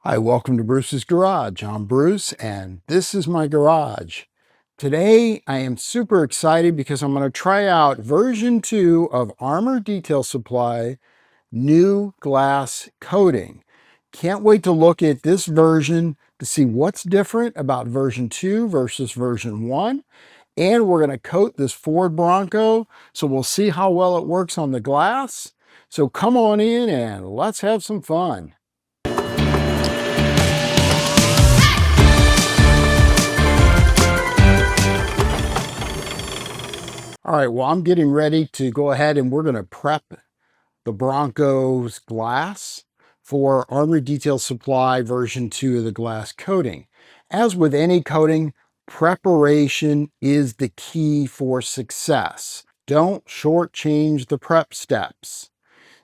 Hi, welcome to Bruce's Garage. I'm Bruce, and this is my garage. Today, I am super excited because I'm going to try out version 2 of Armour Detail Supply new glass coating. Can't wait to look at this version to see what's different about version 2 versus version 1. And we're going to coat this Ford Bronco, so we'll see how well it works on the glass. So come on in and let's have some fun. All right, well, I'm getting ready to go ahead and we're going to prep the Bronco's glass for Armour Detail Supply version 2 of the glass coating. As with any coating, preparation is the key for success. Don't shortchange the prep steps.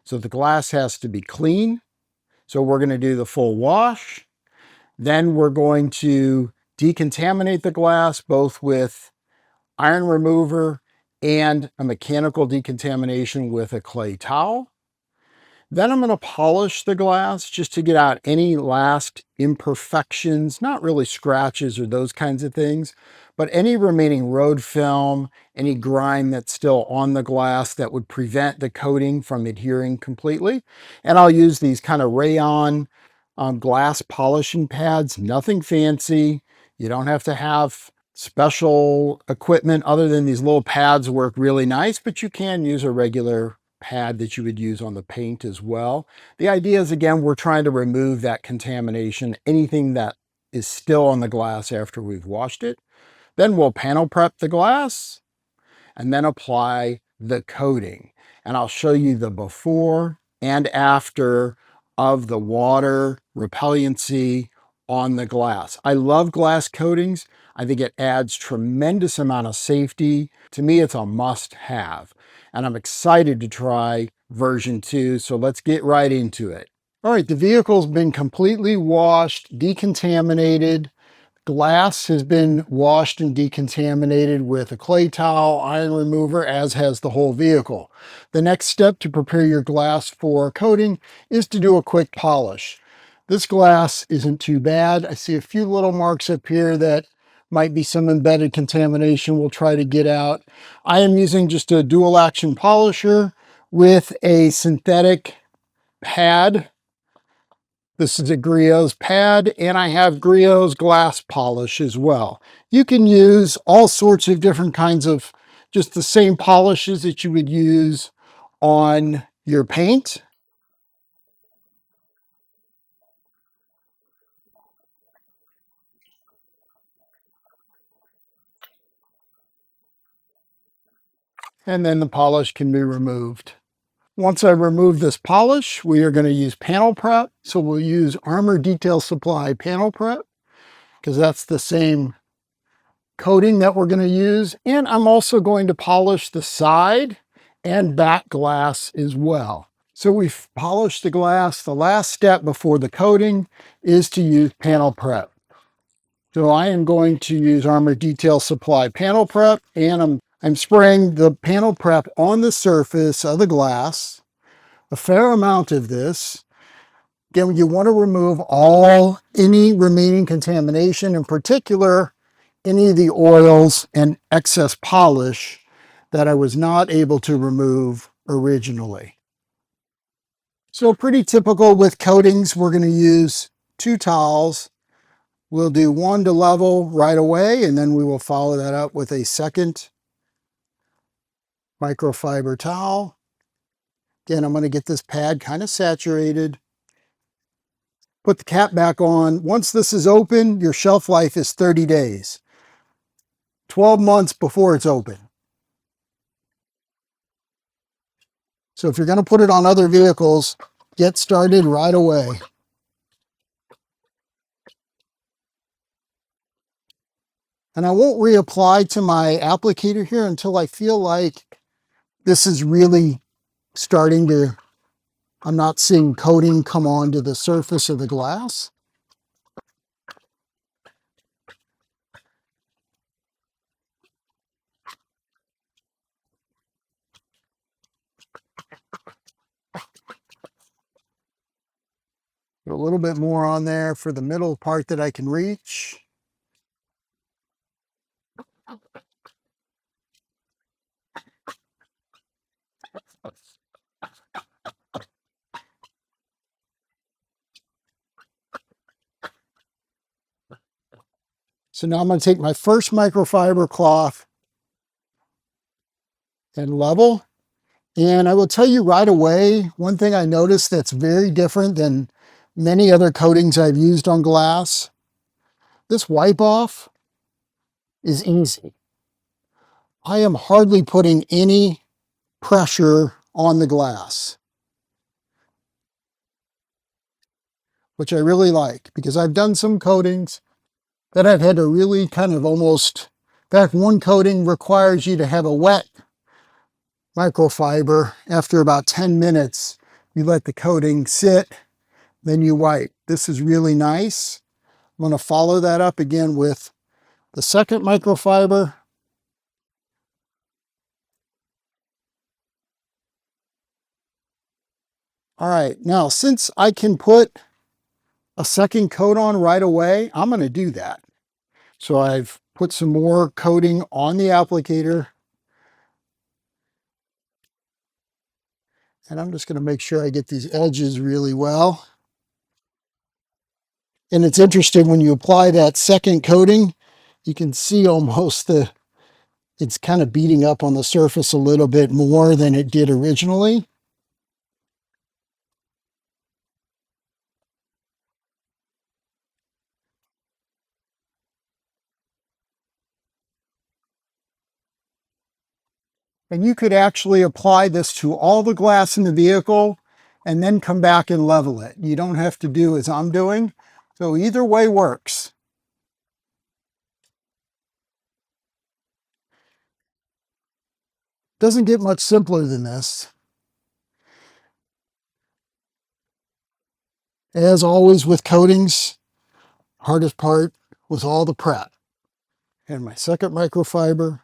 So the glass has to be clean. So we're going to do the full wash. Then we're going to decontaminate the glass both with iron remover and a mechanical decontamination with a clay towel. Then I'm going to polish the glass just to get out any last imperfections, not really scratches or those kinds of things, but any remaining road film, any grime that's still on the glass that would prevent the coating from adhering completely. And I'll use these kind of rayon glass polishing pads, nothing fancy. You don't have to have special equipment other than these little pads work really nice, but you can use a regular pad that you would use on the paint as well. The idea is, again, we're trying to remove that contamination, anything that is still on the glass after we've washed it. Then we'll panel prep the glass and then apply the coating. And I'll show you the before and after of the water repellency on the glass. I love glass coatings. I think it adds tremendous amount of safety. To me, it's a must-have. And I'm excited to try version 2, so let's get right into it. All right, the vehicle's been completely washed, decontaminated. Glass has been washed and decontaminated with a clay towel, iron remover, as has the whole vehicle. The next step to prepare your glass for coating is to do a quick polish. This glass isn't too bad. I see a few little marks up here that might be some embedded contamination we'll try to get out. I am using just a dual action polisher with a synthetic pad. This is a Griot's pad, and I have Griot's glass polish as well. You can use all sorts of different kinds of just the same polishes that you would use on your paint. And then the polish can be removed. Once I remove this polish, we are going to use panel prep. So we'll use Armour Detail Supply panel prep because that's the same coating that we're going to use. And I'm also going to polish the side and back glass as well. So we've polished the glass. The last step before the coating is to use panel prep. So I am going to use Armour Detail Supply panel prep, and I'm spraying the panel prep on the surface of the glass, a fair amount of this. Again, you want to remove any remaining contamination, in particular, any of the oils and excess polish that I was not able to remove originally. So pretty typical with coatings, we're going to use 2 towels. We'll do one to level right away, and then we will follow that up with a second microfiber towel. Again, I'm going to get this pad kind of saturated. Put the cap back on. Once this is open, your shelf life is 30 days. 12 months before it's open. So if you're going to put it on other vehicles, get started right away. And I won't reapply to my applicator here until I feel like this is really starting to, I'm not seeing coating come onto the surface of the glass. Put a little bit more on there for the middle part that I can reach. So now I'm going to take my first microfiber cloth and level. And I will tell you right away, one thing I noticed that's very different than many other coatings I've used on glass. This wipe off is easy. I am hardly putting any pressure on the glass, which I really like because I've done some coatings that I've had to really kind of almost, in fact, one coating requires you to have a wet microfiber. After about 10 minutes, you let the coating sit, then you wipe. This is really nice. I'm going to follow that up again with the second microfiber. All right, now since I can put a second coat on right away, I'm going to do that. So I've put some more coating on the applicator. And I'm just going to make sure I get these edges really well. And it's interesting when you apply that second coating, you can see almost it's kind of beating up on the surface a little bit more than it did originally. And you could actually apply this to all the glass in the vehicle and then come back and level it. You don't have to do as I'm doing. So either way works. Doesn't get much simpler than this. As always with coatings, hardest part was all the prep. And my second microfiber.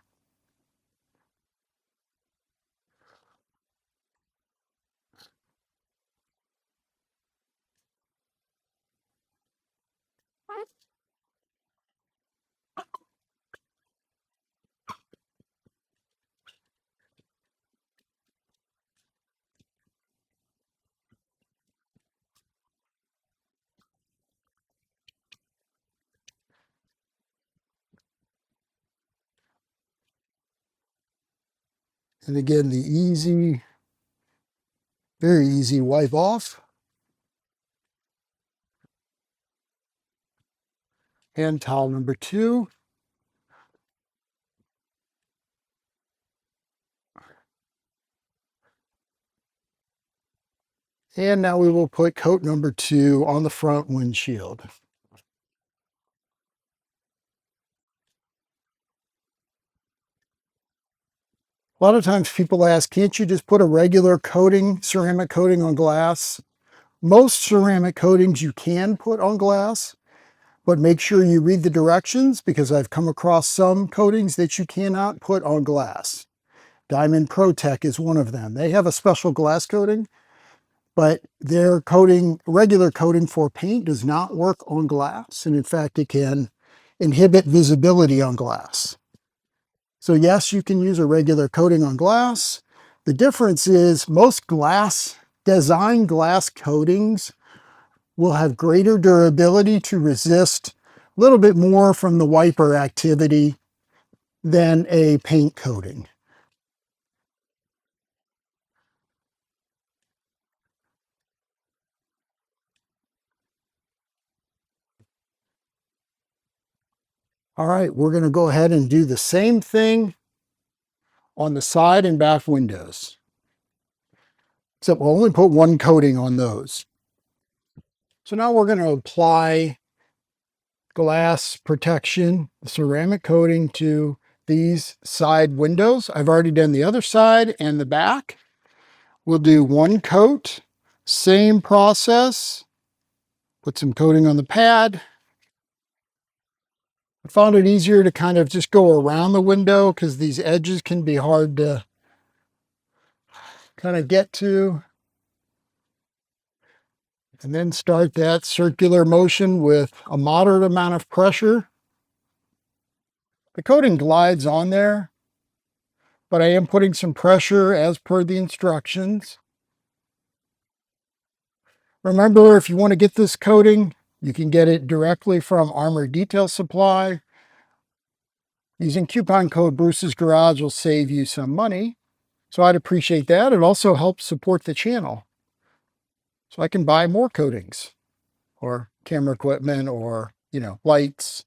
And again, the easy, very easy wipe off. Hand towel number 2. And now we will put coat number 2 on the front windshield. A lot of times people ask, can't you just put a regular coating, ceramic coating on glass? Most ceramic coatings you can put on glass, but make sure you read the directions because I've come across some coatings that you cannot put on glass. Diamond Protec is one of them. They have a special glass coating, but their coating, regular coating for paint does not work on glass. And in fact, it can inhibit visibility on glass. So yes, you can use a regular coating on glass. The difference is most design glass coatings will have greater durability to resist a little bit more from the wiper activity than a paint coating. All right, we're going to go ahead and do the same thing on the side and back windows. Except we'll only put one coating on those. So now we're going to apply glass protection, ceramic coating to these side windows. I've already done the other side and the back. We'll do one coat, same process. Put some coating on the pad. I found it easier to kind of just go around the window because these edges can be hard to kind of get to. And then start that circular motion with a moderate amount of pressure. The coating glides on there, but I am putting some pressure as per the instructions. Remember, if you want to get this coating, you can get it directly from Armour Detail Supply. Using coupon code Bruce's Garage will save you some money. So I'd appreciate that. It also helps support the channel, so I can buy more coatings or camera equipment or, lights.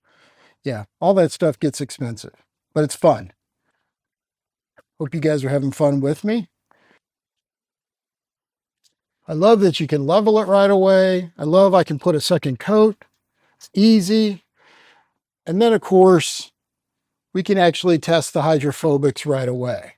Yeah, all that stuff gets expensive, but it's fun. Hope you guys are having fun with me. I love that you can level it right away. I can put a second coat. It's easy. And then, of course, we can actually test the hydrophobics right away.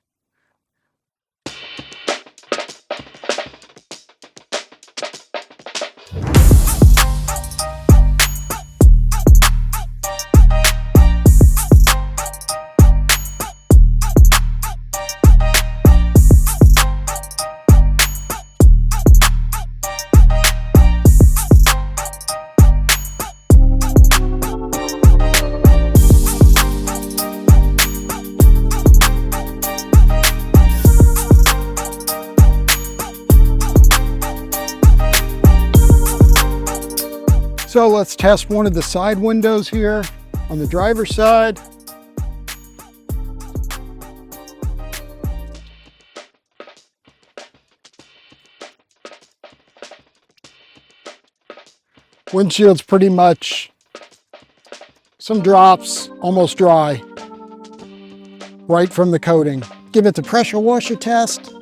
So let's test one of the side windows here on the driver's side. Windshield's pretty much some drops, almost dry, right from the coating. Give it the pressure washer test.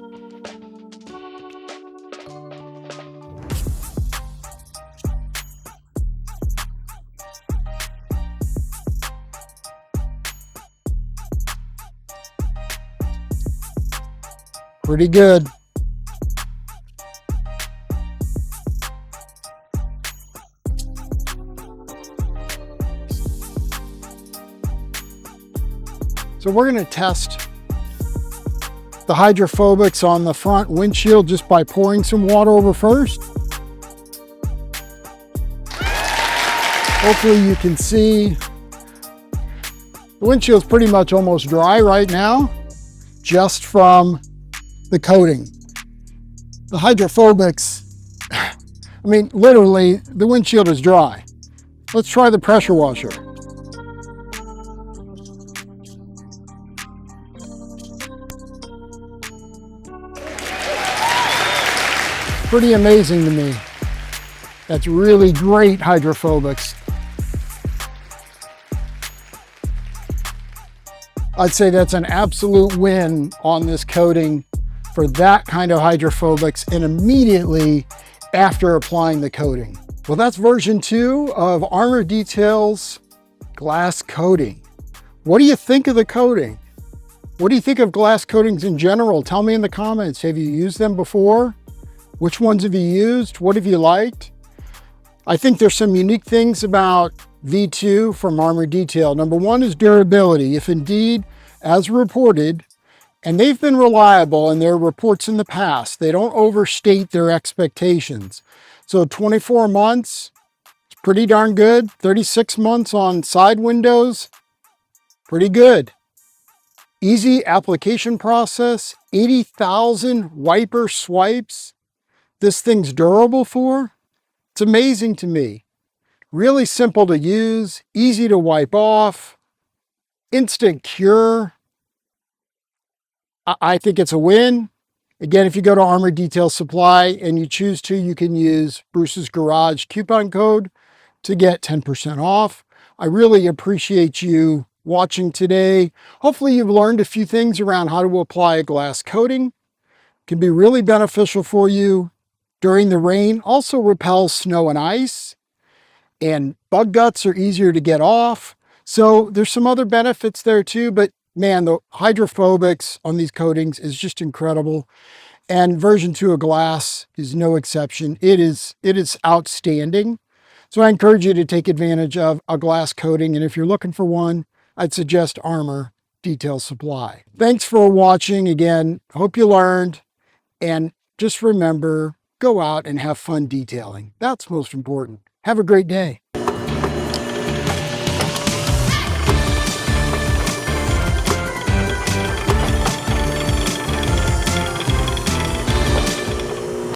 Pretty good. So we're going to test the hydrophobics on the front windshield just by pouring some water over first. Hopefully you can see the windshield's pretty much almost dry right now, just from the coating. The hydrophobics, I mean, literally, the windshield is dry. Let's try the pressure washer. Pretty amazing to me. That's really great hydrophobics. I'd say that's an absolute win on this coating for that kind of hydrophobics, and immediately after applying the coating. Well, that's version 2 of Armour Detail's glass coating. What do you think of the coating? What do you think of glass coatings in general? Tell me in the comments. Have you used them before? Which ones have you used? What have you liked? I think there's some unique things about V2 from Armour Detail. Number one is durability. If indeed, as reported, and they've been reliable in their reports in the past, they don't overstate their expectations. So 24 months, it's pretty darn good. 36 months on side windows, pretty good. Easy application process, 80,000 wiper swipes. This thing's durable for. It's amazing to me. Really simple to use, easy to wipe off, instant cure. I think it's a win. Again, if you go to Armour Detail Supply and you choose to, you can use Bruce's Garage coupon code to get 10% off. I really appreciate you watching today. Hopefully you've learned a few things around how to apply a glass coating. It can be really beneficial for you during the rain. Also repels snow and ice, and bug guts are easier to get off. So there's some other benefits there too, but man, the hydrophobics on these coatings is just incredible. And version 2 of glass is no exception. It is outstanding. So I encourage you to take advantage of a glass coating. And if you're looking for one, I'd suggest Armour Detail Supply. Thanks for watching again. Hope you learned. And just remember, go out and have fun detailing. That's most important. Have a great day.